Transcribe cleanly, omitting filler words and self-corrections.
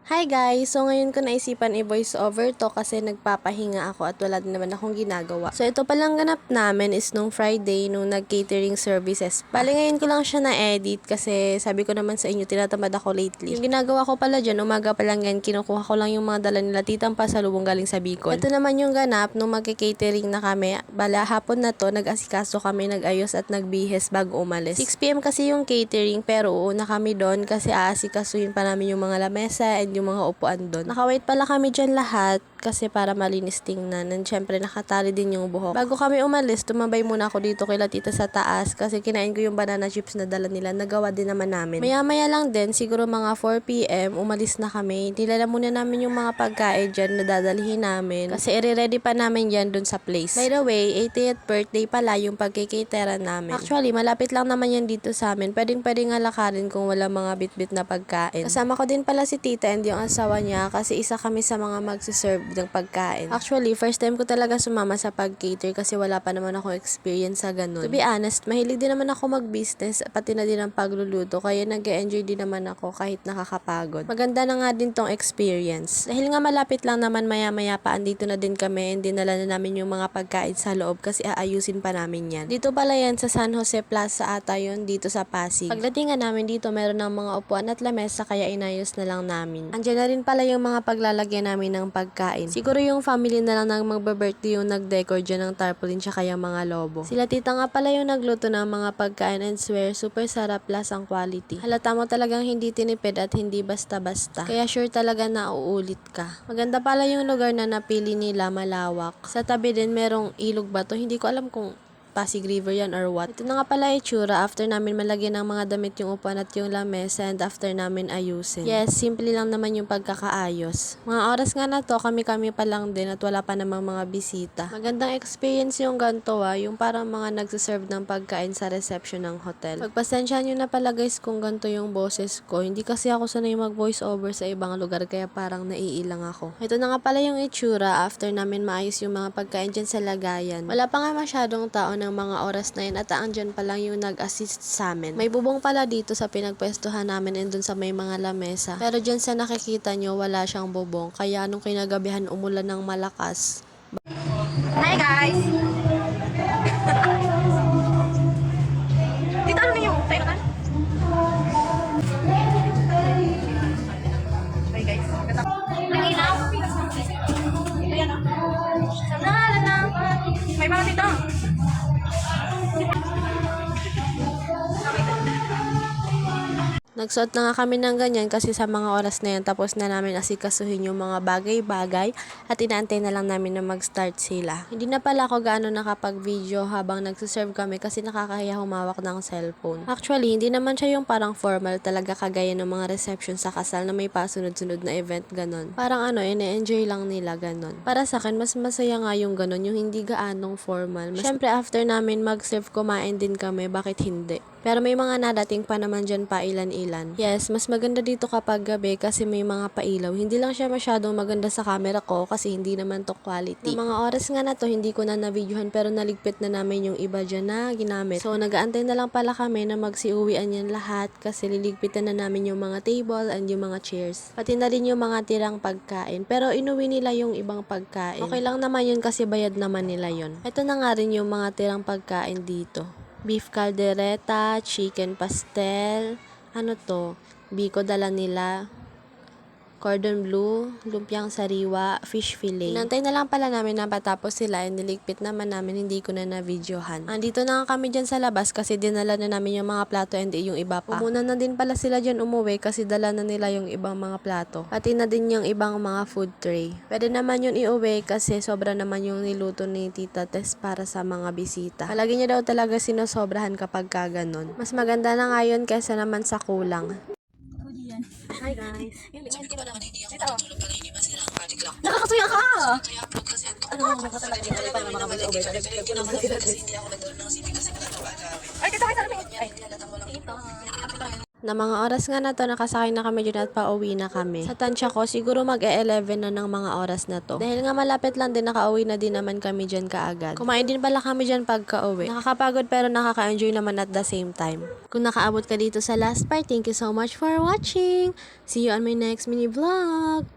Hi guys! So ngayon ko naisipan i-voice over to kasi nagpapahinga ako at wala din naman akong ginagawa. So ito palang ganap namin is nung Friday nung nag-catering services. Bali ngayon ko lang siya na-edit kasi sabi ko naman sa inyo tinatamad ako lately. Yung ginagawa ko pala dyan, umaga pa lang yan, kinukuha ko lang yung mga dala nila titang pasalubong galing sa Bicol. Ito naman yung ganap nung mag-catering na kami. Bala hapon na to, nag-asikaso kami, nag-ayos at nagbihes bago umalis. 6 PM kasi yung catering pero uuna kami doon kasi aasikasuhin pa namin yung mga lamesa and yung mga upuan doon. Nakawait pala kami dyan lahat kasi para malinis tingnan. And syempre nakatali din yung buhok. Bago kami umalis, tumambay muna ako dito kay Tita sa taas kasi kinain ko yung banana chips na dala nila. Nagawa din naman namin. Maya-maya lang din, siguro mga 4 PM, umalis na kami. Nilala muna namin yung mga pagkain dyan na dadalhin namin kasi i-ready pa namin yan dun sa place. By the way, 80th birthday pala yung pagkikitera namin. Actually, malapit lang naman yan dito sa amin. Pwedeng nga lakarin kung wala mga bit-bit na pagkain. Kasama ko din pala si Tita and yung asawa niya kasi isa kami sa mga magsiserve ng pagkain. Actually, first time ko talaga sumama sa pag-cater kasi wala pa naman ako experience sa ganun. To be honest, mahilig din naman ako mag-business pati na din ang pagluluto kaya nag-enjoy din naman ako kahit nakakapagod. Maganda na nga din tong experience. Dahil nga malapit lang naman maya-maya pa andito na din kami and dinala na namin yung mga pagkain sa loob kasi aayusin pa namin yan. Dito pala yan sa San Jose Plaza ata yun dito sa Pasig. Pagdating nga namin dito meron ng mga upuan at lamesa kaya inayos na lang namin. Andiyan na rin pala yung mga paglalagyan namin ng pagkain. Siguro yung family na lang ng magbe-birthday yung nag-decor dyan ng tarpaulin tsaka yung mga lobo. Sila tita nga pala yung nagluto ng mga pagkain and swear super sarap plus ang quality. Halata mo talagang hindi tinipid at hindi basta-basta. Kaya sure talaga na uulit ka. Maganda pala yung lugar na napili nila, malawak. Sa tabi din merong ilog ba to? Hindi ko alam kung Pasig River yan or what. Ito na nga pala itsura after namin malagyan ng mga damit yung upuan at yung lamesa and after namin ayusin. Yes, simple lang naman yung pagkakaayos. Mga oras nga na to, kami-kami pa lang din at wala pa namang mga bisita. Magandang experience yung ganito yung parang mga nagsiserve ng pagkain sa reception ng hotel. Pagpasensyahan nyo na pala guys kung ganito yung boses ko. Hindi kasi ako sanay mag voice over sa ibang lugar kaya parang naiilang ako. Ito na nga pala yung itsura after namin maayos yung mga pagkain dyan sa lagayan. Wala pa nga masyadong tao ng mga oras na yun at andyan pa lang yung nag-assist sa amin. May bubong pala dito sa pinagpwestuhan namin and dun sa may mga lamesa. Pero dyan sa nakikita nyo, wala siyang bubong. Kaya nung kinagabihan umulan ng malakas. Hi guys! Dito ano na yung tayo naman? Hi guys. Ang ilaw? Ayan o. Sana na. May mga dito. Nagsuot na nga kami ng ganyan kasi sa mga oras na yan tapos na namin asikasuhin yung mga bagay-bagay at inaantay na lang namin na mag-start sila. Hindi na pala ako gaano nakapag-video habang nagsiserve kami kasi nakakahiya humawak ng cellphone. Actually, hindi naman siya yung parang formal talaga kagaya ng mga reception sa kasal na may pasunod-sunod na event ganon. Parang ine-enjoy lang nila ganon. Para sa akin, mas masaya nga yung ganon, yung hindi gaanong formal. Siyempre, after namin mag-serve, kumain din kami, bakit hindi? Pero may mga nadating pa naman dyan pa ilan-ilan. Yes, mas maganda dito kapag gabi kasi may mga pailaw. Hindi lang siya masyadong maganda sa camera ko kasi hindi naman to quality. Ng mga oras nga na to, hindi ko na na-videohan pero naligpit na namin yung iba dyan na ginamit. So, nag-aantay na lang pala kami na magsiuwian yan lahat kasi liligpitan na namin yung mga table and yung mga chairs. Pati na rin yung mga tirang pagkain. Pero inuwi nila yung ibang pagkain. Okay lang naman yun kasi bayad naman nila yun. Ito na nga rin yung mga tirang pagkain dito. Beef caldereta, chicken pastel, ano to, biko dala nila, cordon bleu, lumpiang sariwa, fish fillet. Inantay na lang pala namin na patapos sila and niligpit naman namin, hindi ko na na-videohan. Andito na kami dyan sa labas kasi dinala na namin yung mga plato and yung iba pa. Umuna na din pala sila dyan umuwi kasi dala na nila yung ibang mga plato. Pati na din yung ibang mga food tray. Pwede naman yun iuwi kasi sobra naman yung niluto ni Tita Tess para sa mga bisita. Palagi niya daw talaga sinosobrahan kapag kaganon. Mas maganda na nga yun kaysa naman sa kulang. Hi guys. Ito o. Nakakasuya ka! Ano mo ba talaga dito? Para mga over. Ay, dito kayo sa amin. Ay, dito. Na mga oras nga na to, nakasakay na kami dyan at pauwi na kami. Sa tansya ko, siguro mag-11 na ng mga oras na to. Dahil nga malapit lang din, nakauwi na din naman kami dyan kaagad. Kumain din pala kami dyan pagka-uwi. Nakakapagod pero nakaka-enjoy naman at the same time. Kung nakaabot ka dito sa last part, thank you so much for watching. See you on my next mini vlog.